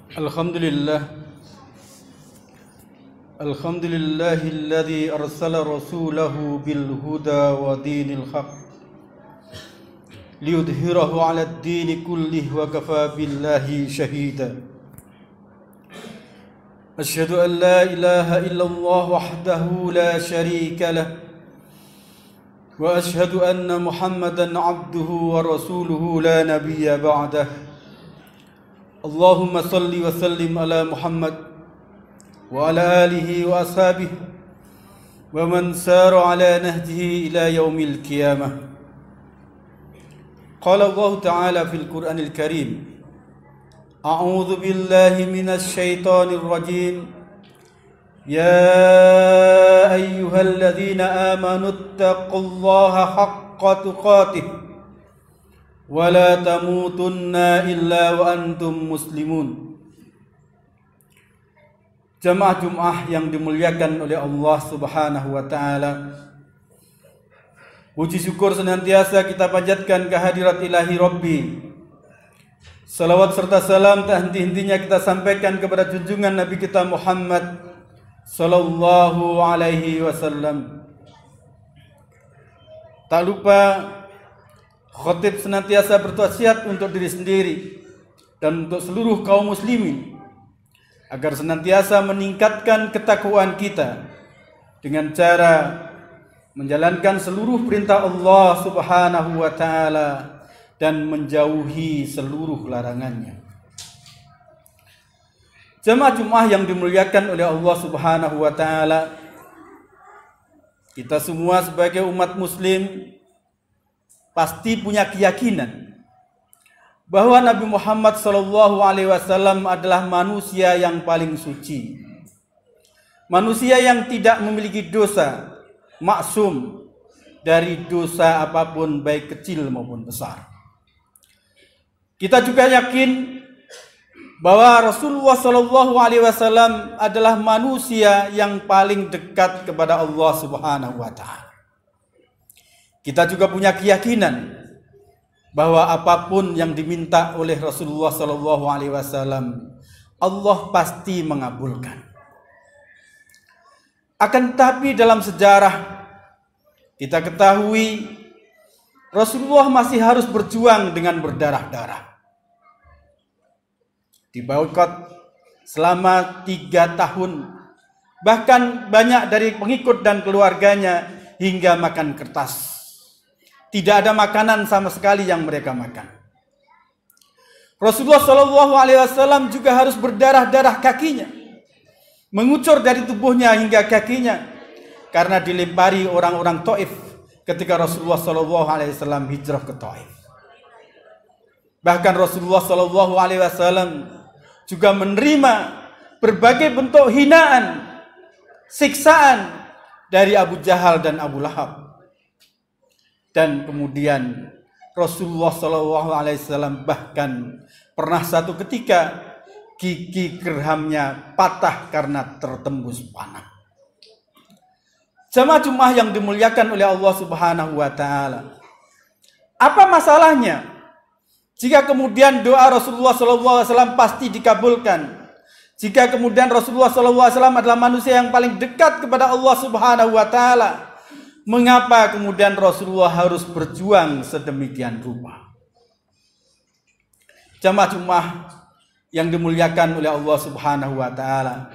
Alhamdulillah alladzi arsala rasulahu bil huda wa dinil haq liyudhhirahu 'ala ad-din kullih wa kafa billahi shahida. Asyhadu an la ilaha illallah wahdahu la syarika lah wa asyhadu anna Muhammadan 'abduhu wa rasuluhu la nabiyya ba'dah. Allahumma salli wa sallim ala Muhammad wa ala alihi wa ashabihi wa man sara ala nahjihi ila yaumil qiyamah. Qala Allah Ta'ala fil Qur'anil Karim, A'udzu billahi minasy syaithanir rajim. Ya ayyuhalladzina amanu taqullaha haqqa tuqatih wa la tamutunna illa wa antum muslimun. Jamaah Jumat yang dimuliakan oleh Allah Subhanahu wa taala, puji syukur senantiasa kita panjatkan kehadirat Ilahi Rabbi. Salawat serta salam tak henti-hentinya kita sampaikan kepada junjungan Nabi kita Muhammad sallallahu alaihi wasallam. Tak lupa khatib senantiasa berwasiat untuk diri sendiri dan untuk seluruh kaum muslimin agar senantiasa meningkatkan ketakwaan kita dengan cara menjalankan seluruh perintah Allah Subhanahu wa taala dan menjauhi seluruh larangannya. Jamaah Jumat yang dimuliakan oleh Allah Subhanahu wa taala, kita semua sebagai umat muslim pasti punya keyakinan bahwa Nabi Muhammad SAW adalah manusia yang paling suci, manusia yang tidak memiliki dosa, maksum dari dosa apapun baik kecil maupun besar. Kita juga yakin bahwa Rasulullah SAW adalah manusia yang paling dekat kepada Allah Subhanahu wa taala. Kita juga punya keyakinan bahwa apapun yang diminta oleh Rasulullah SAW, Allah pasti mengabulkan. Akan tetapi dalam sejarah kita ketahui Rasulullah masih harus berjuang dengan berdarah-darah. Diboikot selama 3 tahun. Bahkan banyak dari pengikut dan keluarganya hingga makan kertas. Tidak ada makanan sama sekali yang mereka makan. Rasulullah SAW juga harus berdarah-darah kakinya, mengucur dari tubuhnya hingga kakinya, karena dilempari orang-orang Taif ketika Rasulullah SAW hijrah ke Taif. Bahkan Rasulullah SAW juga menerima berbagai bentuk hinaan, siksaan dari Abu Jahal dan Abu Lahab. Dan kemudian Rasulullah SAW bahkan pernah satu ketika gigi gerhamnya patah karena tertembus panah. Jamaah Jumat yang dimuliakan oleh Allah Subhanahu wa taala, apa masalahnya jika kemudian doa Rasulullah SAW pasti dikabulkan? Jika kemudian Rasulullah SAW adalah manusia yang paling dekat kepada Allah Subhanahu wa taala, mengapa kemudian Rasulullah harus berjuang sedemikian rupa? Jamaah Jumat yang dimuliakan oleh Allah Subhanahu wa taala,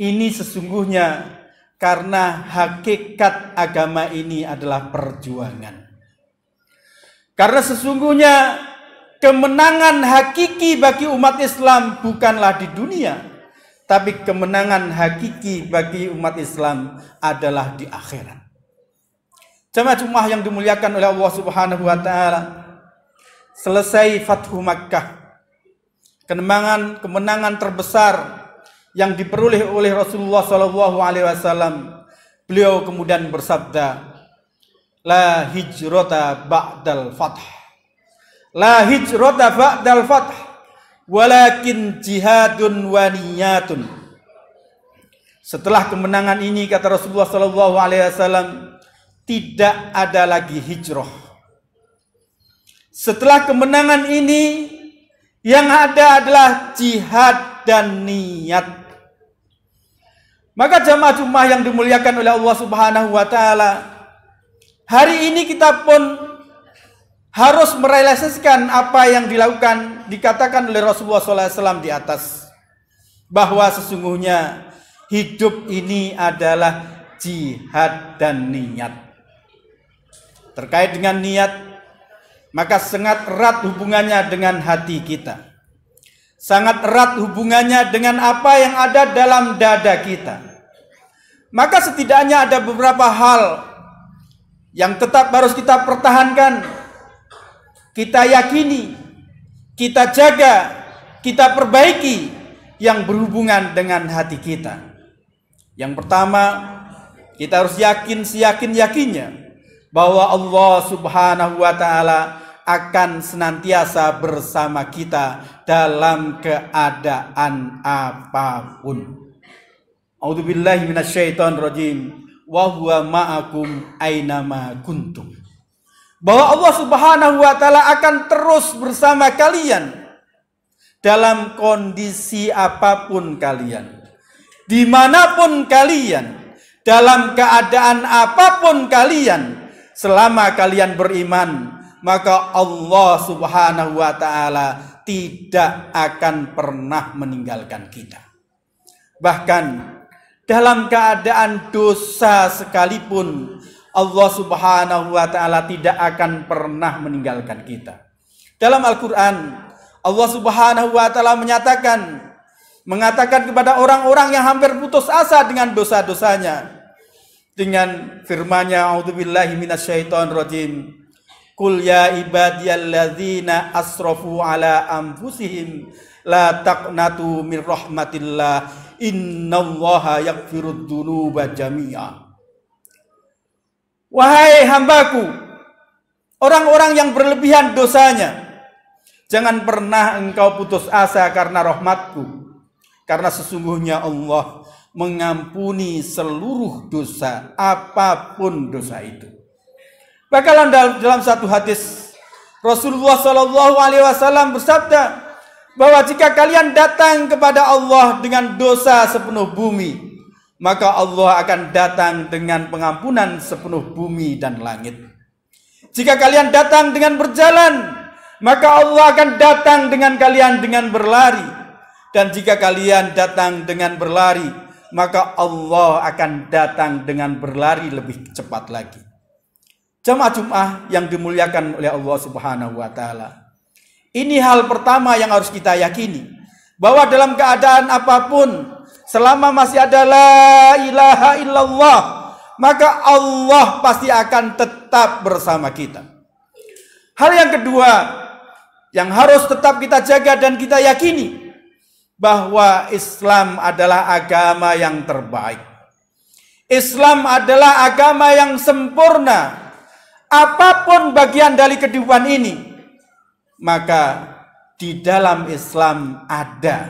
ini sesungguhnya karena hakikat agama ini adalah perjuangan. Karena sesungguhnya kemenangan hakiki bagi umat Islam bukanlah di dunia, tapi kemenangan hakiki bagi umat Islam adalah di akhirat. Jamaah Jumat yang dimuliakan oleh Allah Subhanahu wa taala, selesai Fathu Makkah, kemenangan terbesar yang diperoleh oleh Rasulullah SAW, beliau kemudian bersabda, La hijrata ba'dal fath, La hijrata ba'dal fath, walakin jihadun wa niyatun. Setelah kemenangan ini, kata Rasulullah SAW, tidak ada lagi hijrah. Setelah kemenangan ini Yang ada adalah jihad dan niat. Maka jamaah Jumat yang dimuliakan oleh Allah Subhanahu wa taala, hari ini kita pun harus merealisasikan apa yang dikatakan oleh Rasulullah SAW di atas, bahwa sesungguhnya hidup ini adalah jihad dan niat. Terkait dengan niat, maka sangat erat hubungannya dengan hati kita. Sangat erat hubungannya dengan apa yang ada dalam dada kita. Maka setidaknya ada beberapa hal yang tetap harus kita pertahankan, kita yakini, kita jaga, kita perbaiki yang berhubungan dengan hati kita. Yang pertama, kita harus yakin seyakin-yakinnya bahwa Allah Subhanahu wa taala akan senantiasa bersama kita dalam keadaan apapun. A'udzubillahi minasyaitonirrajim. Wa huwa ma'akum ainama kuntum. Bahwa Allah Subhanahu wa taala akan terus bersama kalian dalam kondisi apapun kalian, dimanapun kalian, dalam keadaan apapun kalian, selama kalian beriman, maka Allah Subhanahu wa taala tidak akan pernah meninggalkan kita. Bahkan dalam keadaan dosa sekalipun, Allah Subhanahu wa taala tidak akan pernah meninggalkan kita. Dalam Al-Qur'an, Allah Subhanahu wa taala mengatakan kepada orang-orang yang hampir putus asa dengan dosa-dosanya, dengan firman-Nya, a'udzubillahi minasyaitonirrajim. Qul ya ibadiyalladzina asrafu ala anfusihim la taqnatu mir rahmatillah innallaha yaghfirud dzunuba jami'a. Wahai hambaku, orang-orang yang berlebihan dosanya, jangan pernah engkau putus asa karena rahmatku, karena sesungguhnya Allah mengampuni seluruh dosa, apapun dosa itu. Bahkan dalam satu hadis, Rasulullah SAW bersabda bahwa jika kalian datang kepada Allah dengan dosa sepenuh bumi, maka Allah akan datang dengan pengampunan sepenuh bumi dan langit. Jika kalian datang dengan berjalan, maka Allah akan datang dengan kalian dengan berlari. Dan jika kalian datang dengan berlari, maka Allah akan datang dengan berlari lebih cepat lagi. Jamaah Jumat yang dimuliakan oleh Allah Subhanahu wa taala. Ini hal pertama yang harus kita yakini, bahwa dalam keadaan apapun, selama masih ada la ilaha illallah, maka Allah pasti akan tetap bersama kita. Hal yang kedua yang harus tetap kita jaga dan kita yakini, bahwa Islam adalah agama yang terbaik. Islam adalah agama yang sempurna. Apapun bagian dari kehidupan ini, maka di dalam Islam ada.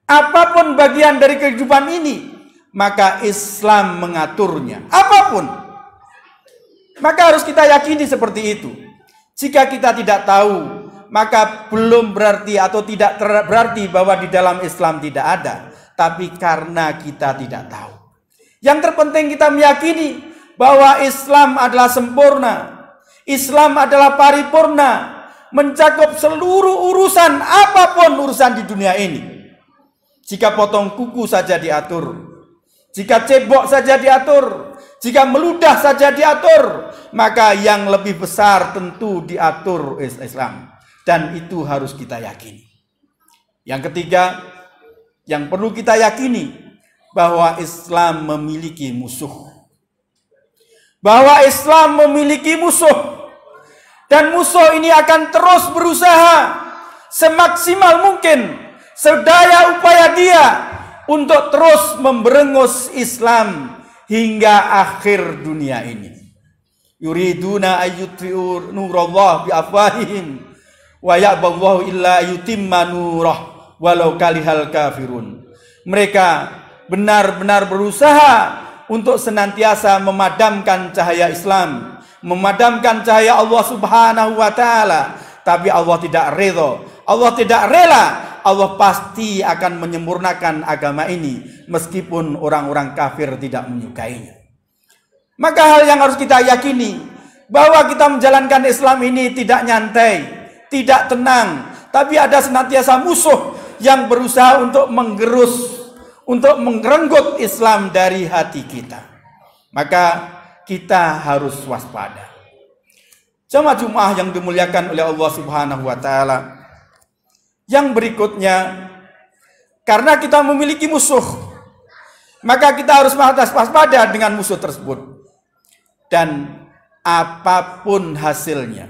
Apapun bagian dari kehidupan ini, maka Islam mengaturnya. Apapun. Maka harus kita yakini seperti itu. Jika kita tidak tahu, maka belum berarti atau tidak berarti bahwa di dalam Islam tidak ada. Tapi karena kita tidak tahu. Yang terpenting kita meyakini bahwa Islam adalah sempurna. Islam adalah paripurna, mencakup seluruh urusan, apapun urusan di dunia ini. Jika potong kuku saja diatur, jika cebok saja diatur, jika meludah saja diatur, maka yang lebih besar tentu diatur Islam. Dan itu harus kita yakini. Yang ketiga, yang perlu kita yakini, bahwa Islam memiliki musuh. Bahwa Islam memiliki musuh. Dan musuh ini akan terus berusaha semaksimal mungkin, sedaya upaya dia untuk terus memberengus Islam hingga akhir dunia ini. Yuriduna ayyutfi'u nurallah bi afwahihim wa ya'ballahu illa yutimma nurah walau kalihal kafirun. Mereka benar-benar berusaha untuk senantiasa memadamkan cahaya Islam, memadamkan cahaya Allah Subhanahu wa taala, tapi Allah tidak ridho, Allah tidak rela, Allah pasti akan menyempurnakan agama ini meskipun orang-orang kafir tidak menyukainya. Maka hal yang harus kita yakini, bahwa kita menjalankan Islam ini tidak nyantai, tidak tenang, tapi ada senantiasa musuh yang berusaha untuk menggerus, untuk merenggut Islam dari hati kita. Maka kita harus waspada. Jamaah Jumat yang dimuliakan oleh Allah Subhanahu wa taala. Yang berikutnya, karena kita memiliki musuh, maka kita harus waspada dengan musuh tersebut. Dan apapun hasilnya,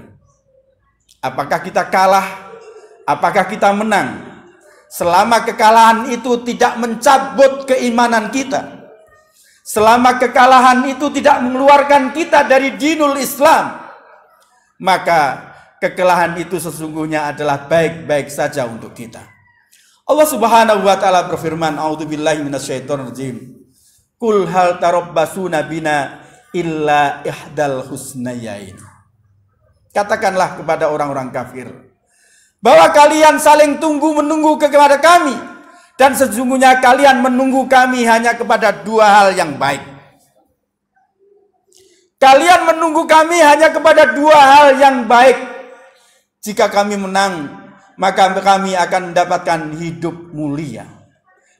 apakah kita kalah, apakah kita menang, selama kekalahan itu tidak mencabut keimanan kita, selama kekalahan itu tidak mengeluarkan kita dari dinul Islam, maka kekalahan itu sesungguhnya adalah baik-baik saja untuk kita. Allah Subhanahu wa taala berfirman, a'udzubillahi minasyaitonirrajim. Qul hal tarabbasuna bina illa ihdal husnayain. Katakanlah kepada orang-orang kafir bahwa kalian saling tunggu-menunggu kepada kami, dan sesungguhnya kalian menunggu kami hanya kepada dua hal yang baik. Kalian menunggu kami hanya kepada dua hal yang baik. Jika kami menang, maka kami akan mendapatkan hidup mulia.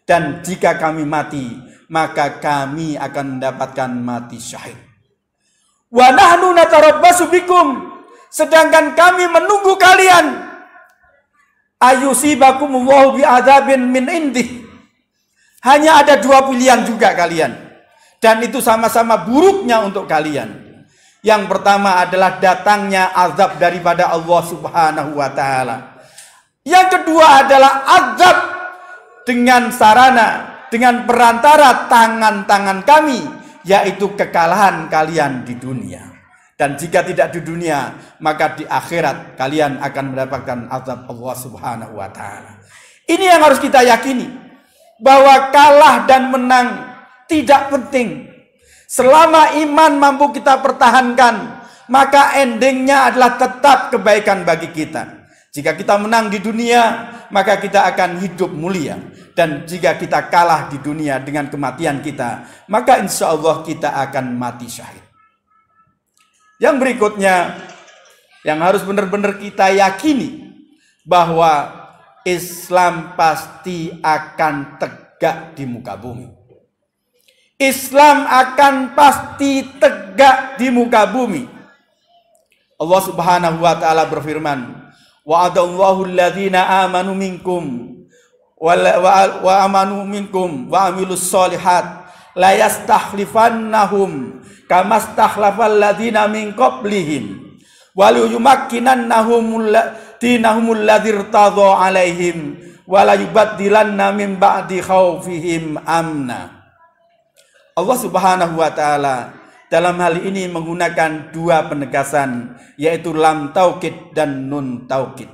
Dan jika kami mati, maka kami akan mendapatkan mati syahid. Wa nahnu natarabbasu bikum, sedangkan kami menunggu kalian. Ayusibakumullahu bi'adzabin min indih. Hanya ada dua pilihan juga kalian. Dan itu sama-sama buruknya untuk kalian. Yang pertama adalah datangnya azab daripada Allah Subhanahu wa taala. Yang kedua adalah azab dengan sarana, dengan perantara tangan-tangan kami, yaitu kekalahan kalian di dunia. Dan jika tidak di dunia, maka di akhirat kalian akan mendapatkan azab Allah Subhanahu wa taala. Ini yang harus kita yakini, bahwa kalah dan menang tidak penting. Selama iman mampu kita pertahankan, maka endingnya adalah tetap kebaikan bagi kita. Jika kita menang di dunia, maka kita akan hidup mulia. Dan jika kita kalah di dunia dengan kematian kita, maka insya Allah kita akan mati syahid. Yang berikutnya, yang harus benar-benar kita yakini, bahwa Islam pasti akan tegak di muka bumi. Islam akan pasti tegak di muka bumi. Allah Subhanahu wa taala berfirman, wa'adallahu alladhina amanu minkum wa amanu minkum wa amilus solihat la yastakhlifannahum kama stakhlafal ladzina min qablihim wa liyumakkinannahum dinahumul ladzi irtadha alaihim wa la yubaddilanna min ba'di khaufihim amna. Allah Subhanahu wa taala dalam hal ini menggunakan dua penegasan, yaitu lam taukid dan nun taukid.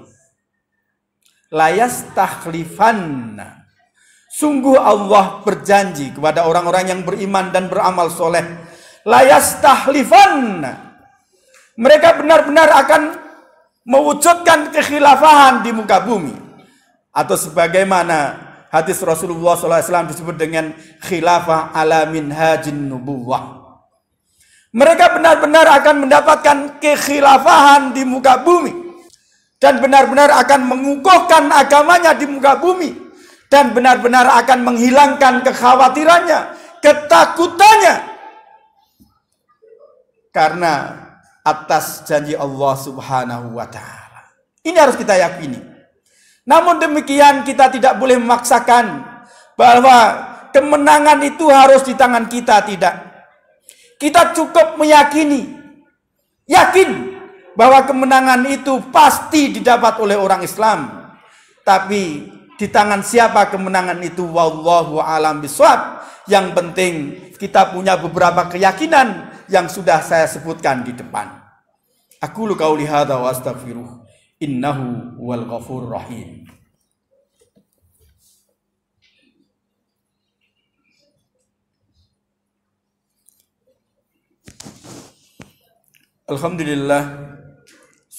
La yastakhlifanna. Sungguh Allah berjanji kepada orang-orang yang beriman dan beramal soleh. La yastakhlifanna. Mereka benar-benar akan mewujudkan kekhilafahan di muka bumi. Atau sebagaimana hadis Rasulullah SAW disebut dengan khilafah ala minhajin nubuwah. Mereka benar-benar akan mendapatkan kekhilafahan di muka bumi. Dan benar-benar akan mengukuhkan agamanya di muka bumi. Dan benar-benar akan menghilangkan kekhawatirannya, ketakutannya. Karena atas janji Allah Subhanahu wa ta'ala. Ini harus kita yakini. Namun demikian kita tidak boleh memaksakan bahwa kemenangan itu harus di tangan kita, tidak. Kita cukup meyakini, yakin bahwa kemenangan itu pasti didapat oleh orang Islam. Tapi di tangan siapa kemenangan itu? Wallahu a'lam bishawab. Yang penting kita punya beberapa keyakinan yang sudah saya sebutkan di depan. Aqulu qauli hadza wa astaghfiruh. Innahu wal ghafurur rahim. Alhamdulillah,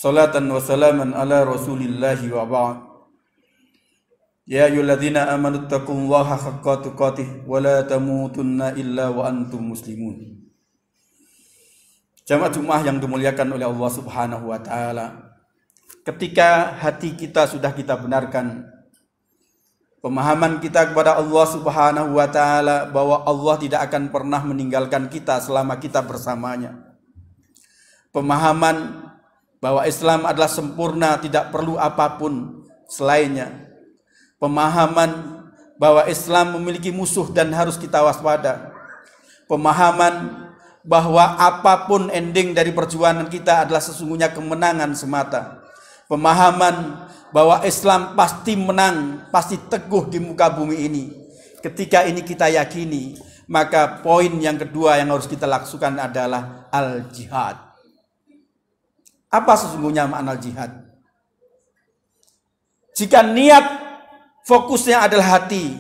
Salatan wa salaman ala Rasulillahi wa ba'd. Ya ayyuhalladzina amanu taqullaha haqqa tuqatih wa la tamutunna illa wa antum muslimun. Jamaah Jumat yang dimuliakan oleh Allah Subhanahu wa taala. Ketika hati kita sudah kita benarkan, pemahaman kita kepada Allah Subhanahu wa taala bahwa Allah tidak akan pernah meninggalkan kita selama kita bersamanya. Pemahaman bahwa Islam adalah sempurna, tidak perlu apapun selainnya. Pemahaman bahwa Islam memiliki musuh dan harus kita waspada. Pemahaman bahwa apapun ending dari perjuangan kita adalah sesungguhnya kemenangan semata. Pemahaman bahwa Islam pasti menang, pasti teguh di muka bumi ini. Ketika ini kita yakini, maka poin yang kedua yang harus kita lakukan adalah al-jihad. Apa sesungguhnya makna jihad? Jika niat fokusnya adalah hati,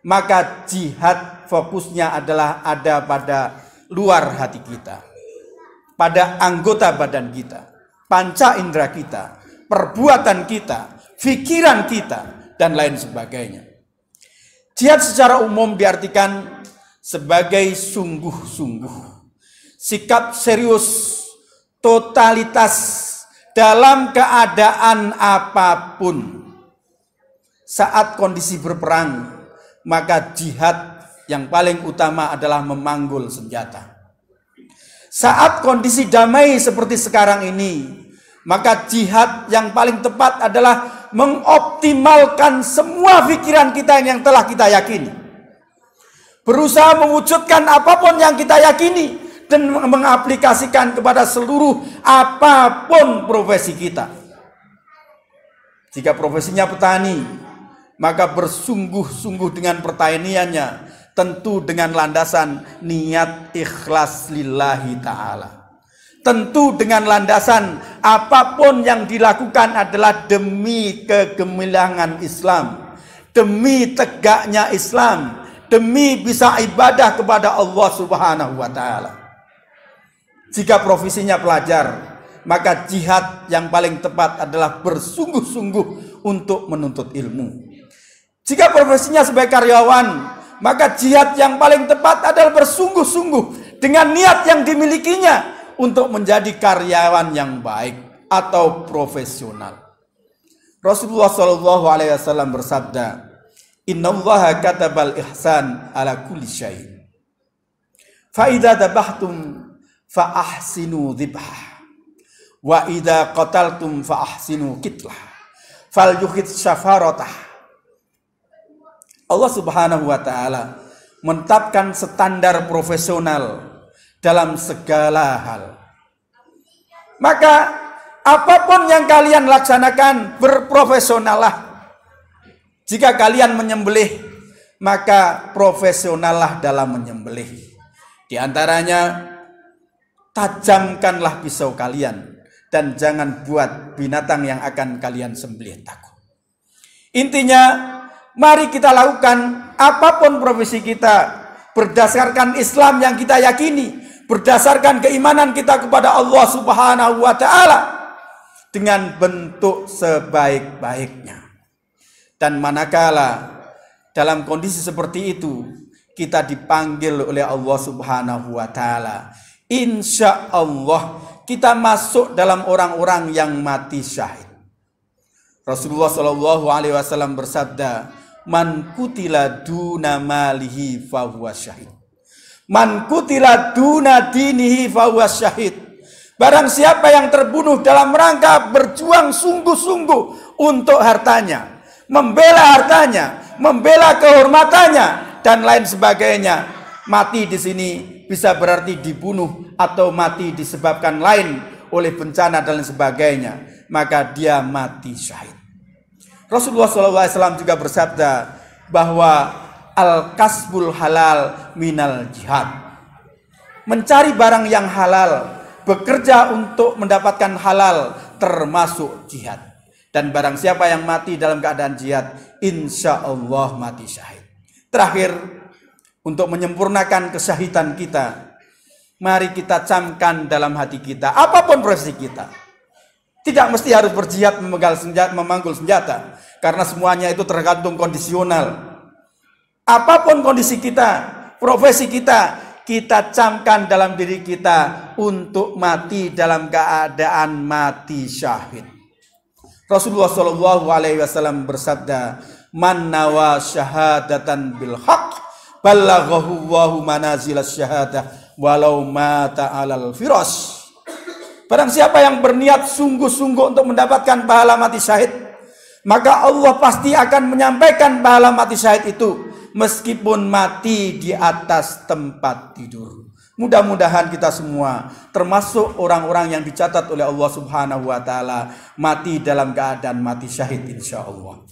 maka jihad fokusnya adalah ada pada luar hati kita, pada anggota badan kita, panca indera kita, perbuatan kita, pikiran kita, dan lain sebagainya. Jihad secara umum diartikan sebagai sungguh-sungguh, sikap serius, totalitas dalam keadaan apapun. Saat kondisi berperang, maka jihad yang paling utama adalah memanggul senjata. Saat kondisi damai seperti sekarang ini, maka jihad yang paling tepat adalah mengoptimalkan semua pikiran kita yang telah kita yakini. Berusaha mewujudkan apapun yang kita yakini dan mengaplikasikan kepada seluruh apapun profesi kita. Jika profesinya petani, maka bersungguh-sungguh dengan pertaniannya, tentu dengan landasan niat ikhlas lillahi ta'ala. Tentu dengan landasan apapun yang dilakukan adalah demi kegemilangan Islam, demi tegaknya Islam, demi bisa ibadah kepada Allah Subhanahu wa ta'ala. Jika profesinya pelajar, maka jihad yang paling tepat adalah bersungguh-sungguh untuk menuntut ilmu. Jika profesinya sebagai karyawan, maka jihad yang paling tepat adalah bersungguh-sungguh dengan niat yang dimilikinya untuk menjadi karyawan yang baik atau profesional. Rasulullah SAW bersabda, Innallaha katabal ihsan ala kulli syai'. Fa idza dabahtum fa ahsinu dzibhah. Wa idza qataltum fa ahsinu qitlah. Fal yukhid syafaratah. Allah Subhanahu wa ta'ala menetapkan standar profesional dalam segala hal. Maka apapun yang kalian laksanakan, berprofesionallah. Jika kalian menyembelih, maka profesionallah dalam menyembelih. Di antaranya, tajamkanlah pisau kalian dan jangan buat binatang yang akan kalian sembelih takut. Intinya, mari kita lakukan apapun profesi kita berdasarkan Islam yang kita yakini, berdasarkan keimanan kita kepada Allah Subhanahu wa ta'ala dengan bentuk sebaik-baiknya. Dan manakala dalam kondisi seperti itu kita dipanggil oleh Allah Subhanahu wa ta'ala, insya Allah kita masuk dalam orang-orang yang mati syahid. Rasulullah SAW bersabda, Man kutila duna malihi fahuwa syahid. Man kutila duna dinihi fahuwa syahid. Barang siapa yang terbunuh dalam rangka berjuang sungguh-sungguh untuk hartanya, membela kehormatannya dan lain sebagainya, mati di sini bisa berarti dibunuh atau mati disebabkan lain oleh bencana dan lain sebagainya, maka dia mati syahid. Rasulullah SAW juga bersabda bahwa al-kasbul halal minal jihad. Mencari barang yang halal, bekerja untuk mendapatkan halal termasuk jihad. Dan barang siapa yang mati dalam keadaan jihad, insya Allah mati syahid. Terakhir, untuk menyempurnakan kesyahidan kita, mari kita camkan dalam hati kita, apapun profesi kita, Tidak mesti harus berjihad memanggul senjata, karena semuanya itu tergantung kondisional. Apapun kondisi kita, profesi kita, kita camkan dalam diri kita untuk mati dalam keadaan mati syahid. Rasulullah Shallallahu Alaihi Wasallam bersabda, "Man nawa syahadatan bil haq, balaghahu Allahu manazilas syahadah, walau mata alal firas." Barang siapa yang berniat sungguh-sungguh untuk mendapatkan pahala mati syahid, maka Allah pasti akan menyampaikan pahala mati syahid itu meskipun mati di atas tempat tidur. Mudah-mudahan kita semua termasuk orang-orang yang dicatat oleh Allah Subhanahu wa taala mati dalam keadaan mati syahid insyaallah.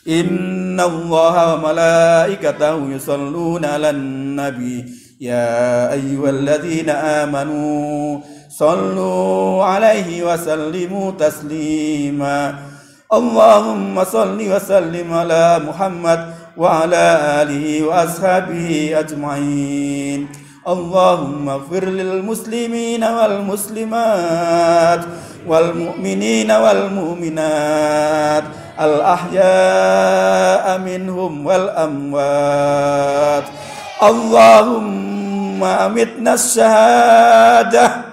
Innallaha wa malaikatahu yusholluna 'alan nabi ya ayyuhalladzina amanu shallu 'alaihi wa sallimu taslima. Allahumma shalli wa sallim ala Muhammad wa ala alihi wa ashabihi ajma'in. Allahumma ighfir lil muslimina wal muslimat wal mu'minina wal mu'minat al ahya'a minhum wal amwat. Allahumma amitna syahadah,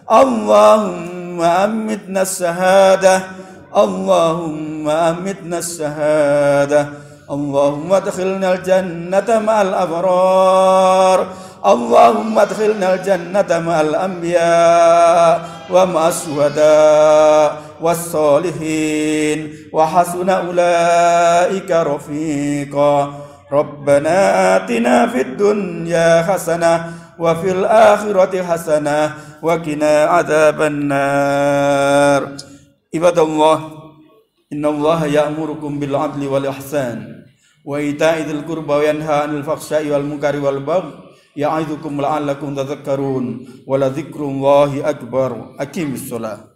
Allahumma amitna syahadah, Allahumma amitna syahadah. Allahumma adkhilnal jannata ma'al abrar, Allahumma adkhilnal jannata ma'al anbiya wa ma'as syuhada was solihin wa hasuna ulaika rafiqa. Rabbana atina fid dunya hasanah wa fil akhirati hasanah wa qina adzabannar. Ibadallah, innallaha ya'murukum bil 'adli wal ihsan wa ita'i dzil qurba wa yanha 'anil fahsya'i wal munkari wal baghi ya'idzukum la'allakum tadhakkarun wa la dzikrullahi akbar. Aqimis shalah.